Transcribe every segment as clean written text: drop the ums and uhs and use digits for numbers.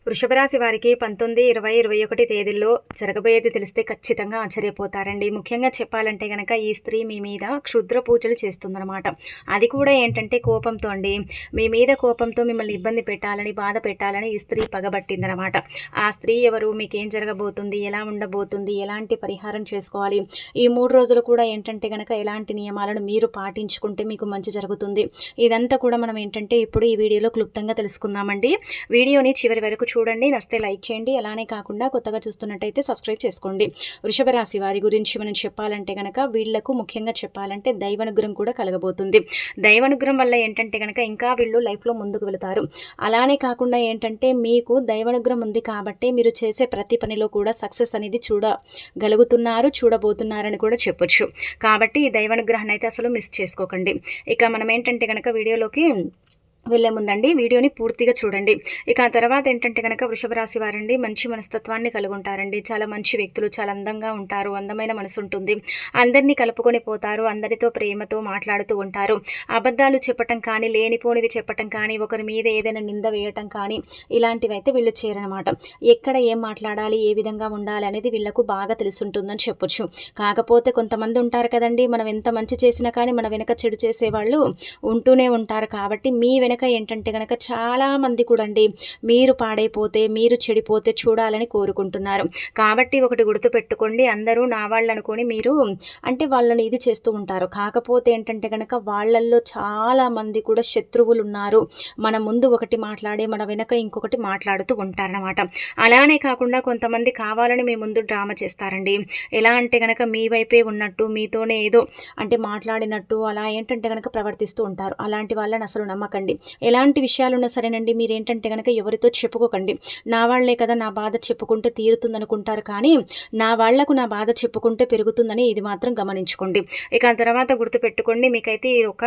వృషభ రాశి వారికి 19, 20, 21 తేదీల్లో జరగబోయేది తెలిస్తే ఖచ్చితంగా ఆశ్చర్యపోతారండి. ముఖ్యంగా చెప్పాలంటే గనక ఈ స్త్రీ మీ మీద క్షుద్ర పూజలు చేస్తుందనమాట. అది కూడా ఏంటంటే కోపంతో అండి. మీ మీద కోపంతో మిమ్మల్ని ఇబ్బంది పెట్టాలని, బాధ పెట్టాలని ఈ స్త్రీ పగబట్టిందనమాట. ఆ స్త్రీ ఎవరు, మీకేం జరగబోతుంది, ఎలా ఉండబోతుంది, ఎలాంటి పరిహారం చేసుకోవాలి, ఈ 3 రోజులు కూడా ఏంటంటే గనక ఎలాంటి నియమాలను మీరు పాటించుకుంటే మీకు మంచి జరుగుతుంది, ఇదంతా కూడా మనం ఏంటంటే ఇప్పుడు ఈ వీడియోలో క్లుప్తంగా తెలుసుకుందామండి. వీడియోని చివరి వరకు చూడండి, నచ్చితే లైక్ చేయండి. అలానే కాకుండా కొత్తగా చూస్తున్నట్టయితే సబ్స్క్రైబ్ చేసుకోండి. వృషభ రాశి వారి గురించి మనం చెప్పాలంటే గనక వీళ్లకు ముఖ్యంగా చెప్పాలంటే దైవానుగ్రహం కూడా కలగబోతుంది. దైవానుగ్రహం వల్ల ఏంటంటే గనక ఇంకా వీళ్ళు లైఫ్లో ముందుకు వెళతారు. అలానే కాకుండా ఏంటంటే మీకు దైవానుగ్రహం ఉంది కాబట్టి మీరు చేసే ప్రతి పనిలో కూడా సక్సెస్ అనేది చూడగలుగుతున్నారు, చూడబోతున్నారని కూడా చెప్పొచ్చు. కాబట్టి ఈ దైవానుగ్రహాన్ని అయితే అసలు మిస్ చేసుకోకండి. ఇక మనం ఏంటంటే గనక వీడియోలోకి వెళ్ళే ముందండి వీడియోని పూర్తిగా చూడండి. ఇక ఆ తర్వాత ఏంటంటే కనుక వృషభ రాశి వారండి మంచి మనస్తత్వాన్ని కలిగి ఉంటారండి. చాలా మంచి వ్యక్తులు, చాలా అందంగా ఉంటారు, అందమైన మనసు ఉంటుంది, అందరినీ కలుపుకొని పోతారు, అందరితో ప్రేమతో మాట్లాడుతూ ఉంటారు. అబద్ధాలు చెప్పటం కానీ, లేనిపోనివి చెప్పటం కానీ, ఒకరి మీద ఏదైనా నింద వేయటం కానీ ఇలాంటివి అయితే వీళ్ళు చేయరనమాట. ఎక్కడ ఏం మాట్లాడాలి, ఏ విధంగా ఉండాలి అనేది వీళ్ళకు బాగా తెలుసుంటుందని చెప్పొచ్చు. కాకపోతే కొంతమంది ఉంటారు కదండి, మనం ఎంత మంచి చేసినా కానీ మన వెనక చెడు చేసేవాళ్ళు ఉంటూనే ఉంటారు. కాబట్టి మీ వెనక ఏంటంటే గనక చాలా మంది కూడా అండి మీరు పాడైపోతే, మీరు చెడిపోతే చూడాలని కోరుకుంటున్నారు. కాబట్టి ఒకటి గుర్తుపెట్టుకోండి, అందరూ నా వాళ్ళు అనుకొని మీరు అంటే వాళ్ళని ఇది చేస్తూ ఉంటారు. కాకపోతే ఏంటంటే గనక వాళ్ళల్లో చాలా మంది కూడా శత్రువులు ఉన్నారు. మన ముందు ఒకటి మాట్లాడే మన వెనక ఇంకొకటి మాట్లాడుతూ ఉంటారనమాట. అలానే కాకుండా కొంతమంది కావాలని మీ ముందు డ్రామా చేస్తారండి. ఎలా అంటే గనక మీ వైపే ఉన్నట్టు, మీతోనే ఏదో అంటే మాట్లాడినట్టు అలా ఏంటంటే గనక ప్రవర్తిస్తూ ఉంటారు. అలాంటి వాళ్ళని అసలు నమ్మకండి. ఎలాంటి విషయాలున్నా సరేనండి, మీరేంటంటే కనుక ఎవరితో చెప్పుకోకండి. నా వాళ్లే కదా, నా బాధ చెప్పుకుంటే తీరుతుందనుకుంటారు, కానీ నా వాళ్లకు నా బాధ చెప్పుకుంటే పెరుగుతుందని ఇది మాత్రం గమనించుకోండి. ఇక ఆ తర్వాత గుర్తుపెట్టుకోండి, మీకైతే ఒక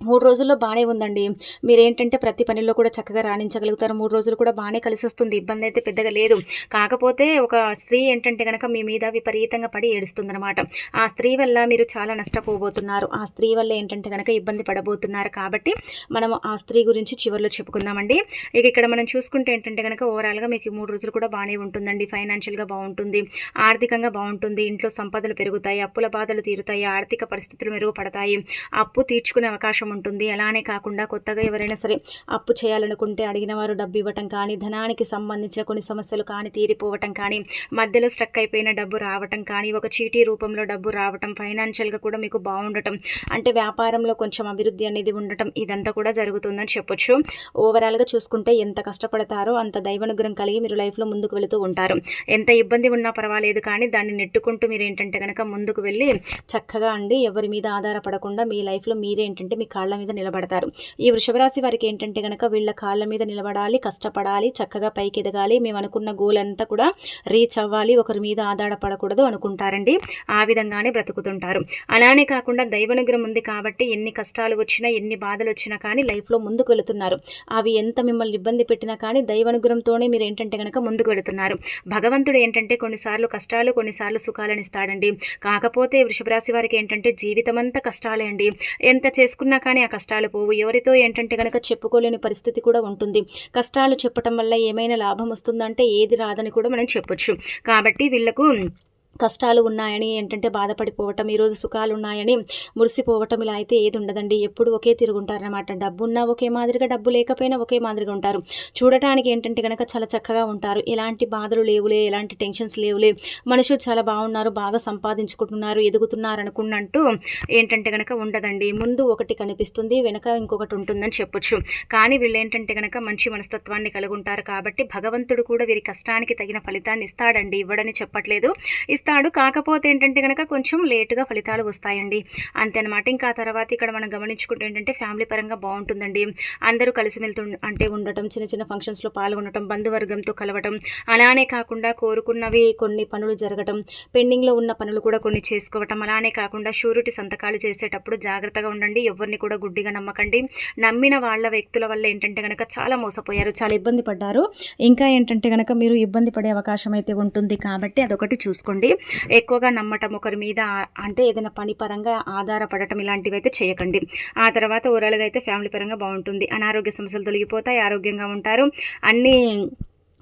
3 రోజుల్లో బాగానే ఉందండి. మీరేంటంటే ప్రతి పనిలో కూడా చక్కగా రాణించగలుగుతారు. 3 రోజులు కూడా బాగానే కలిసి వస్తుంది, ఇబ్బంది అయితే పెద్దగా లేదు. కాకపోతే ఒక స్త్రీ ఏంటంటే కనుక మీ మీద విపరీతంగా పడి ఏడుస్తుందనమాట. ఆ స్త్రీ వల్ల మీరు చాలా నష్టపోబోతున్నారు. ఆ స్త్రీ వల్ల ఏంటంటే కనుక ఇబ్బంది పడబోతున్నారు. కాబట్టి మనం ఆ స్త్రీ గురించి చివరిలో చెప్పుకుందామండి. ఇక ఇక్కడ మనం చూసుకుంటే ఏంటంటే కనుక ఓవరాల్గా మీకు 3 రోజులు కూడా బాగానే ఉంటుందండి. ఫైనాన్షియల్గా బాగుంటుంది, ఆర్థికంగా బాగుంటుంది, ఇంట్లో సంపదలు పెరుగుతాయి, అప్పుల బాధలు తీరుతాయి, ఆర్థిక పరిస్థితులు మెరుగుపడతాయి, అప్పు తీర్చుకునే అవకాశం ఉంటుంది. అలానే కాకుండా కొత్తగా ఎవరైనా సరే అప్పు చేయాలనుకుంటే అడిగిన వారు డబ్బు ఇవ్వటం కానీ, ధనానికి సంబంధించిన కొన్ని సమస్యలు కానీ తీరిపోవటం కానీ, మధ్యలో స్ట్రక్ అయిపోయిన డబ్బు రావటం కానీ, ఒక చీటీ రూపంలో డబ్బు రావటం, ఫైనాన్షియల్గా కూడా మీకు బాగుండటం, అంటే వ్యాపారంలో కొంచెం అభివృద్ధి అనేది ఉండటం, ఇదంతా కూడా జరుగుతుందని చెప్పొచ్చు. ఓవరాల్గా చూసుకుంటే ఎంత కష్టపడతారో అంత దైవానుగ్రహం కలిగి మీరు లైఫ్లో ముందుకు వెళుతూ ఉంటారు. ఎంత ఇబ్బంది ఉన్నా పర్వాలేదు, కానీ దాన్ని నెట్టుకుంటూ మీరు ఏంటంటే కనుక ముందుకు వెళ్ళి చక్కగా అండి ఎవరి మీద ఆధారపడకుండా మీ లైఫ్లో మీరేంటంటే మీ కాళ్ళ మీద నిలబడతారు. ఈ వృషభ రాశి వారికి ఏంటంటే కనుక వీళ్ళ కాళ్ళ మీద నిలబడాలి, కష్టపడాలి, చక్కగా పైకి ఎదగాలి, మేము అనుకున్న గోల్ అంతా కూడా రీచ్ అవ్వాలి, ఒకరి మీద ఆధారపడకూడదు అనుకుంటారండి. ఆ విధంగానే బ్రతుకుతుంటారు. అలానే కాకుండా దైవానుగ్రహం ఉంది కాబట్టి ఎన్ని కష్టాలు వచ్చినా, ఎన్ని బాధలు వచ్చినా కానీ లైఫ్లో ముందుకు వెళుతున్నారు. అవి ఎంత మిమ్మల్ని ఇబ్బంది పెట్టినా కానీ దైవానుగ్రహంతోనే మీరు ఏంటంటే కనుక ముందుకు వెళుతున్నారు. భగవంతుడు ఏంటంటే కొన్నిసార్లు కష్టాలు, కొన్నిసార్లు సుఖాలను ఇస్తాడండి. కాకపోతే వృషభ రాశి వారికి ఏంటంటే జీవితం అంతా కష్టాలే అండి. ఎంత చేసుకున్నా కానీ ఆ కష్టాలు పోవు. ఎవరితో ఏంటంటే కనుక చెప్పుకోలేని పరిస్థితి కూడా ఉంటుంది. కష్టాలు చెప్పటం వల్ల ఏమైనా లాభం వస్తుందంటే ఏది రాదని కూడా మనం చెప్పొచ్చు. కాబట్టి వీళ్ళకు కష్టాలు ఉన్నాయని ఏంటంటే బాధపడిపోవటం, ఈరోజు సుఖాలు ఉన్నాయని మురిసిపోవటం, ఇలా అయితే ఏది ఉండదండి. ఎప్పుడు ఒకే తిరుగుంటారనమాట. డబ్బు ఉన్నా ఒకే మాదిరిగా, డబ్బు లేకపోయినా ఒకే మాదిరిగా ఉంటారు. చూడటానికి ఏంటంటే కనుక చాలా చక్కగా ఉంటారు. ఎలాంటి బాధలు లేవులే, ఎలాంటి టెన్షన్స్ లేవులే, మనుషులు చాలా బాగున్నారు, బాగా సంపాదించుకుంటున్నారు, ఎదుగుతున్నారు అనుకున్నట్టు ఏంటంటే కనుక ఉండదండి. ముందు ఒకటి కనిపిస్తుంది, వెనక ఇంకొకటి ఉంటుందని చెప్పొచ్చు. కానీ వీళ్ళు ఏంటంటే కనుక మంచి మనస్తత్వాన్ని కలిగి ఉంటారు. కాబట్టి భగవంతుడు కూడా వీరి కష్టానికి తగిన ఫలితాన్ని ఇస్తాడండి. ఇవ్వడని చెప్పట్లేదు, ఇస్తాడు. కాకపోతే ఏంటంటే కనుక కొంచెం లేటుగా ఫలితాలు వస్తాయండి, అంతే అనమాట. ఇంకా ఆ తర్వాత ఇక్కడ మనం గమనించుకుంటే ఏంటంటే ఫ్యామిలీ పరంగా బాగుంటుందండి. అందరూ కలిసిమెళ్తూ అంటే ఉండటం, చిన్న చిన్న ఫంక్షన్స్లో పాల్గొనటం, బంధువర్గంతో కలవటం, అలానే కాకుండా కోరుకున్నవి కొన్ని పనులు జరగటం, పెండింగ్లో ఉన్న పనులు కూడా కొన్ని చేసుకోవటం, అలానే కాకుండా షూరిటీ సంతకాలు చేసేటప్పుడు జాగ్రత్తగా ఉండండి. ఎవరిని కూడా గుడ్డిగా నమ్మకండి. నమ్మిన వాళ్ళ వ్యక్తుల వల్ల ఏంటంటే కనుక చాలా మోసపోయారు, చాలా ఇబ్బంది పడ్డారు. ఇంకా ఏంటంటే కనుక మీరు ఇబ్బంది పడే అవకాశం అయితే ఉంటుంది. కాబట్టి అదొకటి చూసుకోండి. ఎక్కువగా నమ్మటం, ఒకరి మీద అంటే ఏదైనా పని పరంగా ఆధారపడటం ఇలాంటివి అయితే చేయకండి. ఆ తర్వాత ఓవరాల్గా అయితే ఫ్యామిలీ పరంగా బాగుంటుంది. అనారోగ్య సమస్యలు తొలగిపోతాయి, ఆరోగ్యంగా ఉంటారు, అన్నీ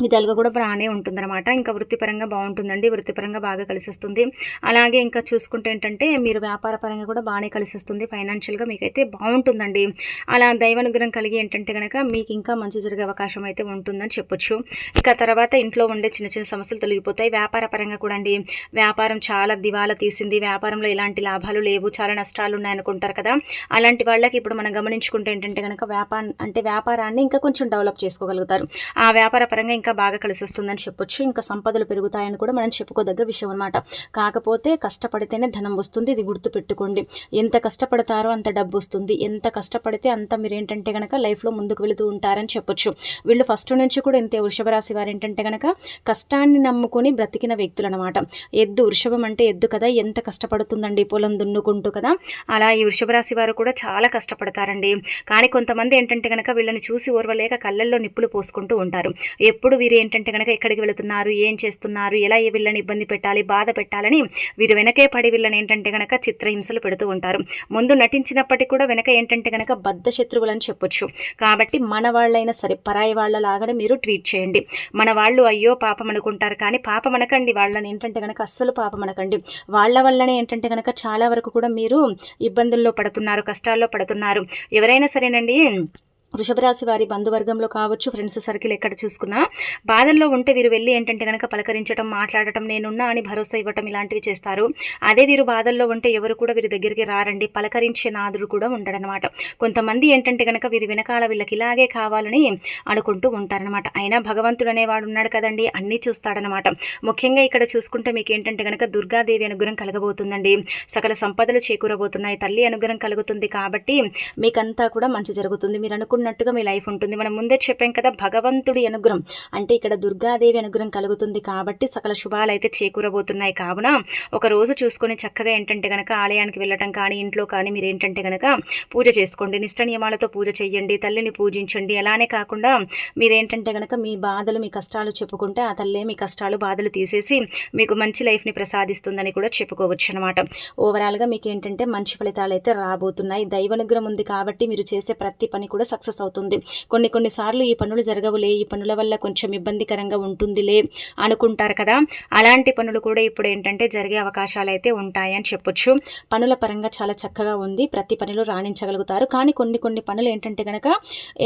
విధాలుగా కూడా బాగానే ఉంటుందన్నమాట. ఇంకా వృత్తిపరంగా బాగుంటుందండి. వృత్తిపరంగా బాగా కలిసొస్తుంది. అలాగే ఇంకా చూసుకుంటే ఏంటంటే మీరు వ్యాపార పరంగా కూడా బాగానే కలిసొస్తుంది. ఫైనాన్షియల్‌గా మీకైతే బాగుంటుందండి. అలా దైవానుగ్రహం కలిగి ఏంటంటే గనక మీకు ఇంకా మంచి జరిగే అవకాశం అయితే ఉంటుందని చెప్పొచ్చు. ఇక తర్వాత ఇంట్లో ఉండే చిన్న చిన్న సమస్యలు తొలగిపోతాయి. వ్యాపార పరంగా కూడా అండి, వ్యాపారం చాలా దివాలా తీసింది, వ్యాపారంలో ఎలాంటి లాభాలు లేవు, చాలా నష్టాలు ఉన్నాయనుకుంటారు కదా! అలాంటి వాళ్ళకి ఇప్పుడు మనం గమనించుకుంటే ఏంటంటే గనక వ్యాపారాన్ని ఇంకా కొంచెం డెవలప్ చేసుకోగలుగుతారు. ఆ వ్యాపార పరంగా ఇంకా బాగా కలిసి వస్తుందని చెప్పొచ్చు. ఇంకా సంపదలు పెరుగుతాయని కూడా మనం చెప్పుకోదగ్గ విషయం అనమాట. కాకపోతే కష్టపడితేనే ధనం వస్తుంది. ఇది గుర్తుపెట్టుకోండి. ఎంత కష్టపడతారో అంత డబ్బు వస్తుంది. ఎంత కష్టపడితే అంత మీరేంటంటే గనక లైఫ్లో ముందుకు వెళుతూ ఉంటారని చెప్పొచ్చు. వీళ్ళు ఫస్ట్ నుంచి కూడా ఇంతే. వృషభ రాశి వారు ఏంటంటే గనక కష్టాన్ని నమ్ముకొని బ్రతికిన వ్యక్తులు అనమాట. వృషభం అంటే ఎద్దు కదా, ఎంత కష్టపడుతుందండి పొలం దున్నుకుంటూ కదా. అలా ఈ వృషభ రాశి వారు కూడా చాలా కష్టపడతారండి. కానీ కొంతమంది ఏంటంటే గనక వీళ్ళని చూసి ఓర్వలేక కళ్ళల్లో నిప్పులు పోసుకుంటూ ఉంటారు. ఎప్పుడు వీరు ఏంటంటే కనుక ఎక్కడికి వెళుతున్నారు, ఏం చేస్తున్నారు, ఎలా వీళ్ళని ఇబ్బంది పెట్టాలి, బాధ పెట్టాలని వీరు వెనకే పడి వీళ్ళని ఏంటంటే కనుక చిత్రహింసలు పెడుతూ ఉంటారు. ముందు నటించినప్పటికీ కూడా వెనక ఏంటంటే కనుక బద్ధ శత్రువులని చెప్పొచ్చు. కాబట్టి మన వాళ్ళైనా సరే పరాయి వాళ్ళలాగానే మీరు ట్వీట్ చేయండి. మన వాళ్ళు అయ్యో పాపం అనుకుంటారు, కానీ పాపం అనకండి. వాళ్ళని ఏంటంటే కనుక అస్సలు పాపం అనకండి. వాళ్ళ వల్లనే ఏంటంటే కనుక చాలా వరకు కూడా మీరు ఇబ్బందుల్లో పడుతున్నారు, కష్టాల్లో పడుతున్నారు. ఎవరైనా సరేనండి, వృషభ రాశి వారి బంధువర్గంలో కావచ్చు, ఫ్రెండ్స్ సర్కిల్ ఎక్కడ చూసుకున్నా బాధల్లో ఉంటే వీరు వెళ్ళి ఏంటంటే కనుక పలకరించడం, మాట్లాడటం, నేనున్నా అని భరోసా ఇవ్వటం ఇలాంటివి చేస్తారు. అదే వీరు బాధల్లో ఉంటే ఎవరు కూడా వీరి దగ్గరికి రారండి. పలకరించే నాదుడు కూడా ఉండడనమాట. కొంతమంది ఏంటంటే కనుక వీరి వెనకాల వీళ్ళకి ఇలాగే కావాలని అనుకుంటూ ఉంటారనమాట. అయినా భగవంతుడు అనేవాడు ఉన్నాడు కదండి, అన్నీ చూస్తాడనమాట. ముఖ్యంగా ఇక్కడ చూసుకుంటే మీకు ఏంటంటే కనుక దుర్గాదేవి అనుగ్రహం కలగబోతుందండి. సకల సంపదలు చేకూరబోతున్నాయి. తల్లి అనుగ్రహం కలుగుతుంది. కాబట్టి మీకంతా కూడా మంచి జరుగుతుంది. మీరు అనుకున్నట్టుగా మీ లైఫ్ ఉంటుంది. మనం ముందే చెప్పాం కదా, భగవంతుడి అనుగ్రహం అంటే ఇక్కడ దుర్గాదేవి అనుగ్రహం కలుగుతుంది. కాబట్టి సకల శుభాలు అయితే చేకూరబోతున్నాయి. కావున ఒక రోజు చూసుకొని చక్కగా ఏంటంటే కనుక ఆలయానికి వెళ్ళటం కానీ, ఇంట్లో కానీ మీరు ఏంటంటే కనుక పూజ చేసుకోండి. నిష్ట నియమాలతో పూజ చేయండి, తల్లిని పూజించండి. అలానే కాకుండా మీరేంటంటే కనుక మీ బాధలు, మీ కష్టాలు చెప్పుకుంటే ఆ తల్లే మీ కష్టాలు, బాధలు తీసేసి మీకు మంచి లైఫ్ని ప్రసాదిస్తుందని కూడా చెప్పుకోవచ్చు అనమాట. ఓవరాల్గా మీకు ఏంటంటే మంచి ఫలితాలు అయితే రాబోతున్నాయి. దైవానుగ్రహం ఉంది కాబట్టి మీరు చేసే ప్రతి పని కూడా సక్సెస్ అవుతుంది. కొన్నిసార్లు ఈ పనులు జరగవులే, ఈ పనుల వల్ల కొంచెం ఇబ్బందికరంగా ఉంటుందిలే అనుకుంటారు కదా. అలాంటి పనులు కూడా ఇప్పుడు ఏంటంటే జరిగే అవకాశాలు అయితే ఉంటాయని చెప్పొచ్చు. పనుల పరంగా చాలా చక్కగా ఉంది. ప్రతి పనిలో రాణించగలుగుతారు. కానీ కొన్ని పనులు ఏంటంటే కనుక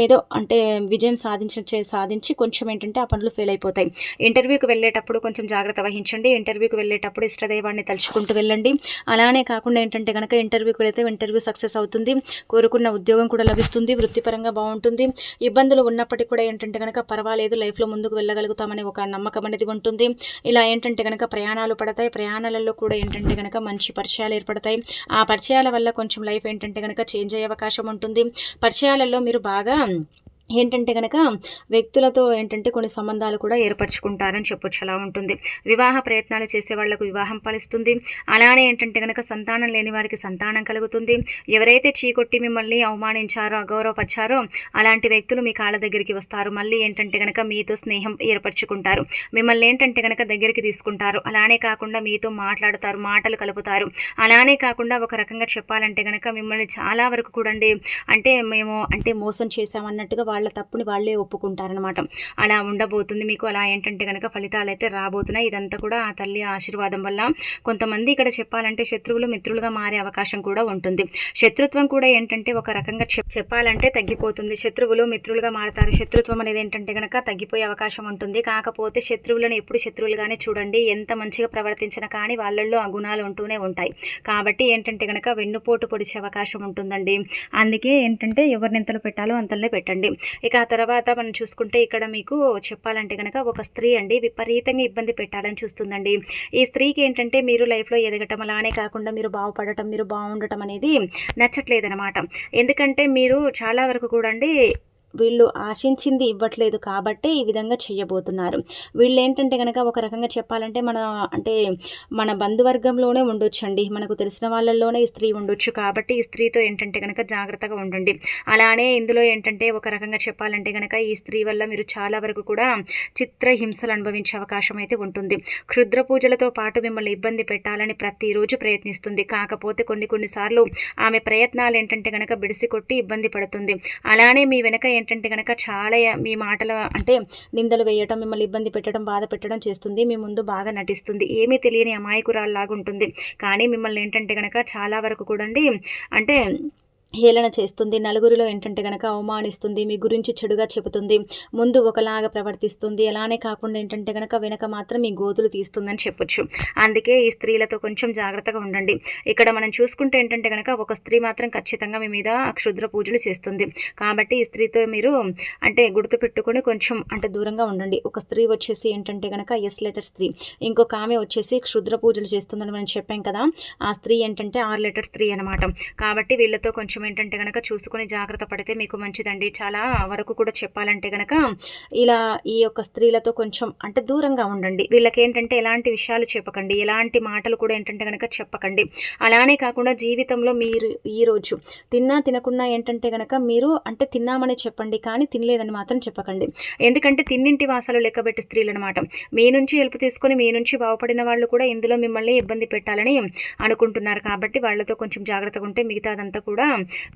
ఏదో అంటే విజయం సాధించి కొంచెం ఏంటంటే ఆ పనులు ఫెయిల్ అయిపోతాయి. ఇంటర్వ్యూకి వెళ్ళేటప్పుడు కొంచెం జాగ్రత్త వహించండి. ఇంటర్వ్యూకి వెళ్ళేటప్పుడు ఇష్టదైవాన్ని తలుచుకుంటూ వెళ్ళండి. అలానే కాకుండా ఏంటంటే కనుక ఇంటర్వ్యూకి వెళితే ఇంటర్వ్యూ సక్సెస్ అవుతుంది. కోరుకున్న ఉద్యోగం కూడా లభిస్తుంది. వృత్తిపరంగా బాగుంటుంది. ఇబ్బందులు ఉన్నప్పటికీ కూడా ఏంటంటే కనుక పర్వాలేదు, లైఫ్లో ముందుకు వెళ్ళగలుగుతామని ఒక నమ్మకం అనేది ఉంటుంది. ఇలా ఏంటంటే కనుక ప్రయాణాలు పడతాయి. ప్రయాణాలలో కూడా ఏంటంటే కనుక మంచి పరిచయాలు ఏర్పడతాయి. ఆ పరిచయాల వల్ల కొంచెం లైఫ్ ఏంటంటే కనుక చేంజ్ అయ్యే అవకాశం ఉంటుంది. పరిచయాలలో మీరు బాగా ఏంటంటే కనుక వ్యక్తులతో ఏంటంటే కొన్ని సంబంధాలు కూడా ఏర్పరచుకుంటారని చెప్పొచ్చు. అలా ఉంటుంది. వివాహ ప్రయత్నాలు చేసే వాళ్లకు వివాహం ఫలిస్తుంది. అలానే ఏంటంటే కనుక సంతానం లేని వారికి సంతానం కలుగుతుంది. ఎవరైతే చీకొట్టి మిమ్మల్ని అవమానించారో, అగౌరవపరిచారో అలాంటి వ్యక్తులు మీ కాళ్ళ దగ్గరికి వస్తారు. మళ్ళీ ఏంటంటే కనుక మీతో స్నేహం ఏర్పరచుకుంటారు. మిమ్మల్ని ఏంటంటే కనుక దగ్గరికి తీసుకుంటారు. అలానే కాకుండా మీతో మాట్లాడతారు, మాటలు కలుపుతారు. అలానే కాకుండా ఒక రకంగా చెప్పాలంటే కనుక మిమ్మల్ని చాలా వరకు కూడా మేము మోసం చేశామన్నట్టుగా వాళ్ళ తప్పుని వాళ్ళే ఒప్పుకుంటారనమాట. అలా ఉండబోతుంది మీకు. అలా ఏంటంటే కనుక ఫలితాలు అయితే రాబోతున్నాయి. ఇదంతా కూడా ఆ తల్లి ఆశీర్వాదం వల్ల. కొంతమంది ఇక్కడ చెప్పాలంటే శత్రువులు మిత్రులుగా మారే అవకాశం కూడా ఉంటుంది. శత్రుత్వం కూడా ఏంటంటే ఒక రకంగా చెప్పాలంటే తగ్గిపోతుంది. శత్రువులు మిత్రులుగా మారుతారు. శత్రుత్వం అనేది ఏంటంటే కనుక తగ్గిపోయే అవకాశం ఉంటుంది. కాకపోతే శత్రువులను ఎప్పుడు శత్రువులుగానే చూడండి. ఎంత మంచిగా ప్రవర్తించినా కానీ వాళ్ళల్లో ఆ గుణాలు ఉంటూనే ఉంటాయి. కాబట్టి ఏంటంటే కనుక వెన్నుపోటు పొడిచే అవకాశం ఉంటుందండి. అందుకే ఏంటంటే ఎవరిని ఎంతలో పెట్టాలో అంతలనే పెట్టండి. ఇక ఆ తర్వాత మనం చూసుకుంటే ఇక్కడ మీకు చెప్పాలంటే కనుక ఒక స్త్రీ అండి విపరీతంగా ఇబ్బంది పెట్టాలని చూస్తుందండి. ఈ స్త్రీకి ఏంటంటే మీరు లైఫ్లో ఎదగటం, అలానే కాకుండా మీరు బాగుపడటం, మీరు బాగుండటం అనేది నచ్చట్లేదనమాట. ఎందుకంటే మీరు చాలా వరకు కూడా వీళ్ళు ఆశించింది ఇవ్వట్లేదు కాబట్టి ఈ విధంగా చేయబోతున్నారు. వీళ్ళు ఏంటంటే కనుక ఒక రకంగా చెప్పాలంటే మన బంధువర్గంలోనే ఉండొచ్చండి. మనకు తెలిసిన వాళ్ళల్లోనే ఈ స్త్రీ ఉండొచ్చు. కాబట్టి ఈ స్త్రీతో ఏంటంటే కనుక జాగ్రత్తగా ఉండండి. అలానే ఇందులో ఏంటంటే ఒక రకంగా చెప్పాలంటే కనుక ఈ స్త్రీ వల్ల మీరు చాలా వరకు కూడా చిత్రహింసలు అనుభవించే అవకాశం అయితే ఉంటుంది. క్షుద్ర పూజలతో పాటు మిమ్మల్ని ఇబ్బంది పెట్టాలని ప్రతిరోజు ప్రయత్నిస్తుంది. కాకపోతే కొన్నిసార్లు ఆమె ప్రయత్నాలు ఏంటంటే కనుక బిడిసి కొట్టి ఇబ్బంది పడుతుంది. అలానే మీ వెనక ఏంటంటే కనుక చాలా మీ మాటలు అంటే నిందలు వేయటం, మిమ్మల్ని ఇబ్బంది పెట్టడం, బాధ పెట్టడం చేస్తుంది. మీ ముందు బాగా నటిస్తుంది. ఏమీ తెలియని అమాయకురాల్లాగా ఉంటుంది. కానీ మిమ్మల్ని ఏంటంటే కనుక చాలా వరకు కూడా అంటే హేళన చేస్తుంది. నలుగురిలో ఏంటంటే గనక అవమానిస్తుంది. మీ గురించి చెడుగా చెబుతుంది. ముందు ఒకలాగా ప్రవర్తిస్తుంది. అలానే కాకుండా ఏంటంటే గనక వెనక మాత్రం మీ గోతులు తీస్తుందని చెప్పొచ్చు. అందుకే ఈ స్త్రీలతో కొంచెం జాగ్రత్తగా ఉండండి. ఇక్కడ మనం చూసుకుంటే ఏంటంటే గనక ఒక స్త్రీ మాత్రం ఖచ్చితంగా మీ మీద క్షుద్ర పూజలు చేస్తుంది. కాబట్టి ఈ స్త్రీతో మీరు అంటే గుర్తుపెట్టుకొని కొంచెం అంటే దూరంగా ఉండండి. ఒక స్త్రీ వచ్చేసి ఏంటంటే గనక ఎస్ లెటర్ స్త్రీ, ఇంకొక ఆమె వచ్చేసి క్షుద్ర పూజలు చేస్తుందని మనం చెప్పాం కదా. ఆ స్త్రీ ఏంటంటే 6 లెటర్ స్త్రీ అనమాట. కాబట్టి వీళ్ళతో కొంచెం ఏంటంటే కనుక చూసుకొని జాగ్రత్త పడితే మీకు మంచిదండి. చాలా వరకు కూడా చెప్పాలంటే కనుక ఇలా ఈ యొక్క స్త్రీలతో కొంచెం అంటే దూరంగా ఉండండి. వీళ్ళకి ఏంటంటే ఎలాంటి విషయాలు చెప్పకండి, ఎలాంటి మాటలు కూడా ఏంటంటే కనుక చెప్పకండి. అలానే కాకుండా జీవితంలో మీరు ఈరోజు తిన్నా తినకున్నా ఏంటంటే కనుక మీరు అంటే తిన్నామని చెప్పండి, కానీ తినలేదని మాత్రం చెప్పకండి. ఎందుకంటే తిన్నింటి వాసాలు లెక్కబెట్టి స్త్రీలు అనమాట. మీ నుంచి హెల్ప్ తీసుకొని మీ నుంచి బాగుపడిన వాళ్ళు కూడా ఇందులో మిమ్మల్ని ఇబ్బంది పెట్టాలని అనుకుంటున్నారు. కాబట్టి వాళ్ళతో కొంచెం జాగ్రత్తగా ఉంటే మిగతాదంతా కూడా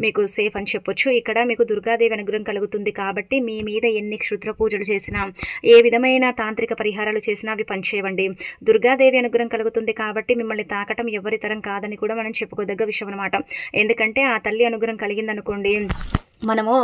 మీకు సేఫ్ అని చెప్పొచ్చు. ఇక్కడ మీకు దుర్గాదేవి అనుగ్రహం కలుగుతుంది. కాబట్టి మీ మీద ఎన్ని క్షుద్ర పూజలు చేసినా, ఏ విధమైన తాంత్రిక పరిహారాలు చేసినా అవి పనిచేయండి. దుర్గాదేవి అనుగ్రహం కలుగుతుంది కాబట్టి మిమ్మల్ని తాకటం ఎవరి తరం కాదని కూడా మనం చెప్పుకోదగ్గ విషయం అనమాట. ఎందుకంటే ఆ తల్లి అనుగ్రహం కలిగిందనుకోండి, మనము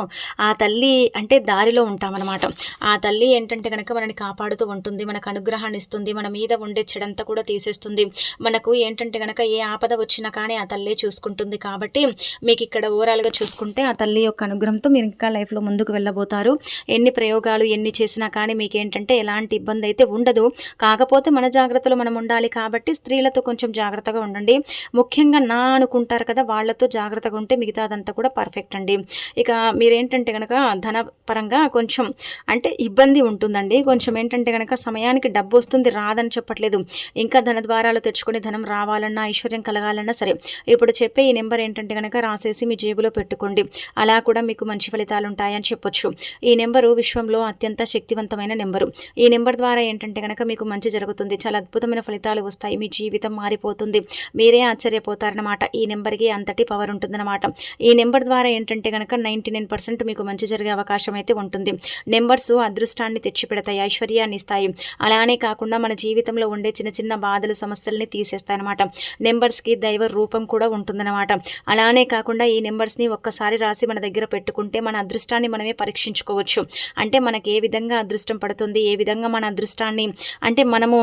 ఆ తల్లి అంటే దారిలో ఉంటామన్నమాట. ఆ తల్లి ఏంటంటే కనుక మనని కాపాడుతూ ఉంటుంది, మనకు అనుగ్రహాన్ని ఇస్తుంది, మన మీద ఉండే చెడంతా కూడా తీసేస్తుంది. మనకు ఏంటంటే కనుక ఏ ఆపద వచ్చినా కానీ ఆ తల్లి చూసుకుంటుంది. కాబట్టి మీకు ఇక్కడ ఓవరాల్గా చూసుకుంటే ఆ తల్లి యొక్క అనుగ్రహంతో మీరు ఇంకా లైఫ్లో ముందుకు వెళ్ళబోతారు. ఎన్ని ప్రయోగాలు ఎన్ని చేసినా కానీ మీకు ఏంటంటే ఎలాంటి ఇబ్బంది అయితే ఉండదు. కాకపోతే మన జాగ్రత్తలో మనం ఉండాలి. కాబట్టి స్త్రీలతో కొంచెం జాగ్రత్తగా ఉండండి. ముఖ్యంగా నా అనుకుంటారు కదా, వాళ్ళతో జాగ్రత్తగా ఉంటే మిగతాదంతా కూడా పర్ఫెక్ట్ అండి. ఇక మీరేంటంటే కనుక ధనపరంగా కొంచెం అంటే ఇబ్బంది ఉంటుందండి. కొంచెం ఏంటంటే కనుక సమయానికి డబ్బు వస్తుంది, రాదని చెప్పట్లేదు. ఇంకా ధన ద్వారాలు తెచ్చుకొని ధనం రావాలన్నా, ఐశ్వర్యం కలగాలన్నా సరే ఇప్పుడు చెప్పే ఈ నెంబర్ ఏంటంటే కనుక రాసేసి మీ జేబులో పెట్టుకోండి. అలా కూడా మీకు మంచి ఫలితాలు ఉంటాయని చెప్పొచ్చు. ఈ నెంబరు విశ్వంలో అత్యంత శక్తివంతమైన నెంబరు. ఈ నెంబర్ ద్వారా ఏంటంటే కనుక మీకు మంచి జరుగుతుంది. చాలా అద్భుతమైన ఫలితాలు వస్తాయి. మీ జీవితం మారిపోతుంది. మీరే ఆశ్చర్యపోతారనమాట. ఈ నెంబర్కి అంతటి పవర్ ఉంటుందన్నమాట. ఈ నెంబర్ ద్వారా ఏంటంటే కనుక 99% మీకు మంచి జరిగే అవకాశం అయితే ఉంటుంది. నెంబర్స్ అదృష్టాన్ని తెచ్చిపెడతాయి, ఐశ్వర్యాన్ని ఇస్తాయి. అలానే కాకుండా మన జీవితంలో ఉండే చిన్న చిన్న బాధలు, సమస్యల్ని తీసేస్తాయి అనమాట. నెంబర్స్కి దైవ రూపం కూడా ఉంటుందన్నమాట. అలానే కాకుండా ఈ నెంబర్స్ని ఒక్కసారి రాసి మన దగ్గర పెట్టుకుంటే మన అదృష్టాన్ని మనమే పరీక్షించుకోవచ్చు. అంటే మనకి ఏ విధంగా అదృష్టం పడుతుంది, ఏ విధంగా మన అదృష్టాన్ని అంటే మనము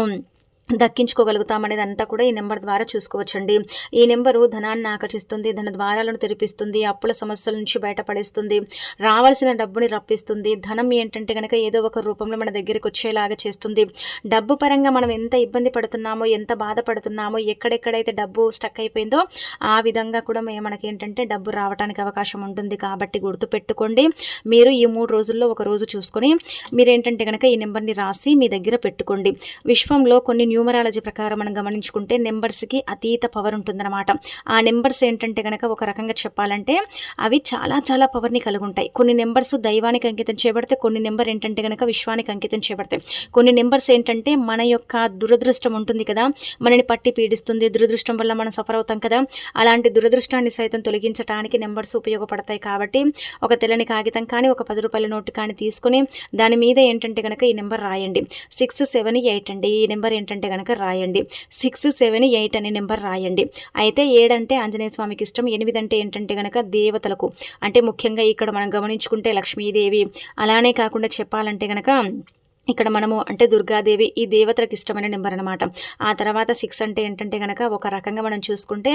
దక్కించుకోగలుగుతామనేది అంతా కూడా ఈ నెంబర్ ద్వారా చూసుకోవచ్చండి. ఈ నెంబరు ధనాన్ని ఆకర్షిస్తుంది, ధన ద్వారాలను తెరిపిస్తుంది, అప్పుల సమస్యల నుంచి బయటపడేస్తుంది, రావాల్సిన డబ్బుని రప్పిస్తుంది. ధనం ఏంటంటే కనుక ఏదో ఒక రూపంలో మన దగ్గరికి వచ్చేలాగా చేస్తుంది. డబ్బు పరంగా మనం ఎంత ఇబ్బంది పడుతున్నామో, ఎంత బాధపడుతున్నామో, ఎక్కడెక్కడైతే డబ్బు స్టక్ అయిపోయిందో ఆ విధంగా కూడా మనకి ఏంటంటే డబ్బు రావడానికి అవకాశం ఉంటుంది. కాబట్టి గుర్తుపెట్టుకోండి. మీరు ఈ 3 రోజుల్లో ఒక రోజు చూసుకొని మీరేంటంటే కనుక ఈ నెంబర్ని రాసి మీ దగ్గర పెట్టుకోండి. విశ్వంలో కొన్ని న్యూమరాలజీ ప్రకారం మనం గమనించుకుంటే నెంబర్స్కి అతీత పవర్ ఉంటుందన్నమాట. ఆ నెంబర్స్ ఏంటంటే కనుక ఒక రకంగా చెప్పాలంటే అవి చాలా చాలా పవర్ని కలిగి ఉంటాయి. కొన్ని నెంబర్స్ దైవానికి అంకితం చేయబడితే, కొన్ని నెంబర్ ఏంటంటే కనుక విశ్వానికి అంకితం చేయబడతాయి. కొన్ని నెంబర్స్ ఏంటంటే మన యొక్క దురదృష్టం ఉంటుంది కదా, మనని పట్టి పీడిస్తుంది, దురదృష్టం వల్ల మనం సఫర్ అవుతాం కదా, అలాంటి దురదృష్టాన్ని సైతం తొలగించడానికి నెంబర్స్ ఉపయోగపడతాయి. కాబట్టి ఒక తెల్లని కాగితం కానీ, ఒక 10 రూపాయల నోటు కానీ తీసుకొని దాని మీద ఏంటంటే కనుక ఈ నెంబర్ రాయండి. 678 అండి. ఈ నెంబర్ ఏంటంటే కనుక రాయండి. 678 అనే నెంబర్ రాయండి. అయితే 7 అంటే ఆంజనేయ స్వామికి ఇష్టం, 8 అంటే ఏంటంటే కనుక దేవతలకు, అంటే ముఖ్యంగా ఇక్కడ మనం గమనించుకుంటే లక్ష్మీదేవి, అలానే కాకుండా చెప్పాలంటే కనుక ఇక్కడ మనము అంటే దుర్గాదేవి, ఈ దేవతలకు ఇష్టమైన నెంబర్ అనమాట. ఆ తర్వాత 6 అంటే ఏంటంటే కనుక ఒక రకంగా మనం చూసుకుంటే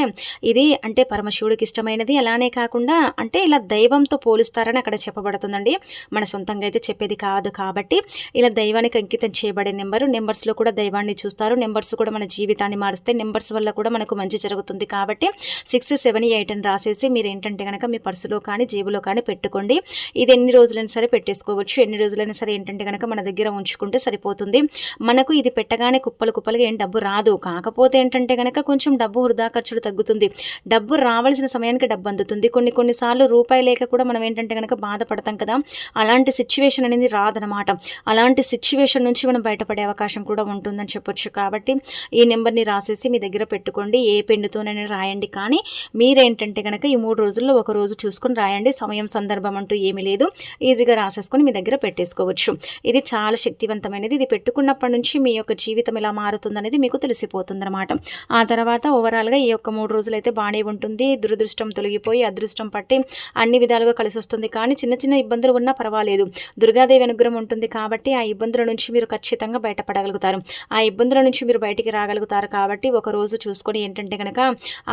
ఇది అంటే పరమశివుడికి ఇష్టమైనది. అలానే కాకుండా అంటే ఇలా దైవంతో పోలుస్తారని అక్కడ చెప్పబడుతుందండి. మన సొంతంగా అయితే చెప్పేది కాదు. కాబట్టి ఇలా దైవానికి అంకితం చేయబడే నెంబరు. నెంబర్స్లో కూడా దైవాన్ని చూస్తారు. నెంబర్స్ కూడా మన జీవితాన్ని మారుస్తాయి. నెంబర్స్ వల్ల కూడా మనకు మంచి జరుగుతుంది. కాబట్టి 678 అని రాసేసి మీరు ఏంటంటే కనుక మీ పర్సులో కానీ జేబులో కానీ పెట్టుకోండి. ఇది ఎన్ని రోజులైనా సరే పెట్టేసుకోవచ్చు. ఎన్ని రోజులైనా సరే ఏంటంటే కనుక మన దగ్గర ఉంచుకుంటే సరిపోతుంది. మనకు ఇది పెట్టగానే కుప్పలు కుప్పలుగా ఏం డబ్బు రాదు. కాకపోతే ఏంటంటే గనక కొంచెం డబ్బు వృధా ఖర్చులు తగ్గుతుంది. డబ్బు రావాల్సిన సమయానికి డబ్బు అందుతుంది. కొన్ని సార్లు రూపాయి లేక కూడా మనం ఏంటంటే గనక బాధపడతాం కదా! అలాంటి సిచ్యువేషన్ అనేది రాదనమాట. అలాంటి సిచ్యువేషన్ నుంచి మనం బయటపడే అవకాశం కూడా ఉంటుందని చెప్పొచ్చు. కాబట్టి ఈ నెంబర్‌ని రాసేసి మీ దగ్గర పెట్టుకోండి. ఏ పెన్నుతోనైనా రాయండి. కానీ మీరేంటంటే గనక ఈ 3 రోజుల్లో ఒక రోజు చూసుకొని రాయండి. సమయం, సందర్భం అంటూ ఏమీ లేదు. ఈజీగా రాసేసుకొని మీ దగ్గర పెట్టేసుకోవచ్చు. ఇది చాలా శక్తివంతమైనది. ఇది పెట్టుకున్నప్పటి నుంచి మీ యొక్క జీవితం ఎలా మారుతుందనేది మీకు తెలిసిపోతుందనమాట. ఆ తర్వాత ఓవరాల్‌గా ఈ యొక్క 3 రోజులైతే బానే ఉంటుంది. దురదృష్టం తొలగిపోయి అదృష్టం పట్టి అన్ని విధాలుగా కలిసొస్తుంది. కానీ చిన్న చిన్న ఇబ్బందులు ఉన్నా పర్వాలేదు. దుర్గాదేవి అనుగ్రహం ఉంటుంది కాబట్టి ఆ ఇబ్బందుల నుంచి మీరు ఖచ్చితంగా బయటపడగలుగుతారు. ఆ ఇబ్బందుల నుంచి మీరు బయటికి రాగలుగుతారు కాబట్టి ఒక రోజు చూసుకొని ఏంటంటే గనక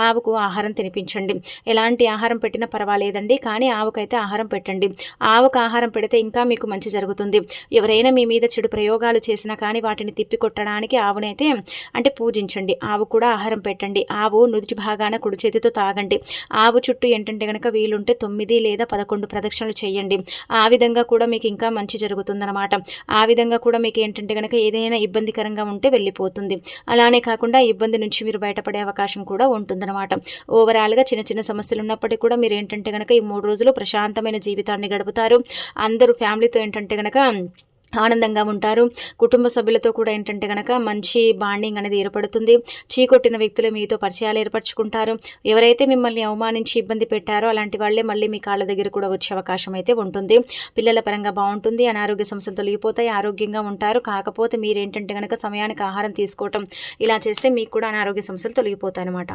ఆవుకు ఆహారం తినిపించండి. ఎలాంటి ఆహారం పెట్టినా పర్వాలేదండి. కానీ ఆవుకైతే ఆహారం పెట్టండి. ఆవుకు ఆహారం పెడితే ఇంకా మీకు మంచి జరుగుతుంది. ఎవరైనా మీ మీద చెడు ప్రయోగాలు చేసినా కానీ వాటిని తిప్పికొట్టడానికి ఆవునైతే అంటే పూజించండి. ఆవు కూడా ఆహారం పెట్టండి. ఆవు నుదుటి భాగాన కుడి చేతితో తాగండి. ఆవు చుట్టూ ఏంటంటే గనక వీలుంటే 9 లేదా 11 ప్రదక్షిణలు చేయండి. ఆ విధంగా కూడా మీకు ఇంకా మంచి జరుగుతుందన్నమాట. ఆ విధంగా కూడా మీకు ఏంటంటే గనక ఏదైనా ఇబ్బందికరంగా ఉంటే వెళ్ళిపోతుంది. అలానే కాకుండా ఇబ్బంది నుంచి మీరు బయటపడే అవకాశం కూడా ఉంటుందన్నమాట. ఓవరాల్‌గా చిన్న చిన్న సమస్యలు ఉన్నప్పటికీ కూడా మీరు ఏంటంటే గనక ఈ 3 రోజులు ప్రశాంతమైన జీవితాన్ని గడుపుతారు. అందరూ ఫ్యామిలీతో ఏంటంటే గనక ఆనందంగా ఉంటారు. కుటుంబ సభ్యులతో కూడా ఏంటంటే గనక మంచి బాండింగ్ అనేది ఏర్పడుతుంది. చీకొట్టిన వ్యక్తులు మీతో పరిచయాలు ఏర్పరచుకుంటారు. ఎవరైతే మిమ్మల్ని అవమానించి ఇబ్బంది పెట్టారో అలాంటి వాళ్ళే మళ్ళీ మీ కాళ్ళ దగ్గర కూడా వచ్చే అవకాశం అయితే ఉంటుంది. పిల్లల పరంగా బాగుంటుంది. అనారోగ్య సమస్యలు తొలగిపోతాయి. ఆరోగ్యంగా ఉంటారు. కాకపోతే మీరేంటంటే గనక సమయానికి ఆహారం తీసుకోవటం ఇలా చేస్తే మీకు కూడా అనారోగ్య సమస్యలు తొలగిపోతాయి అన్నమాట.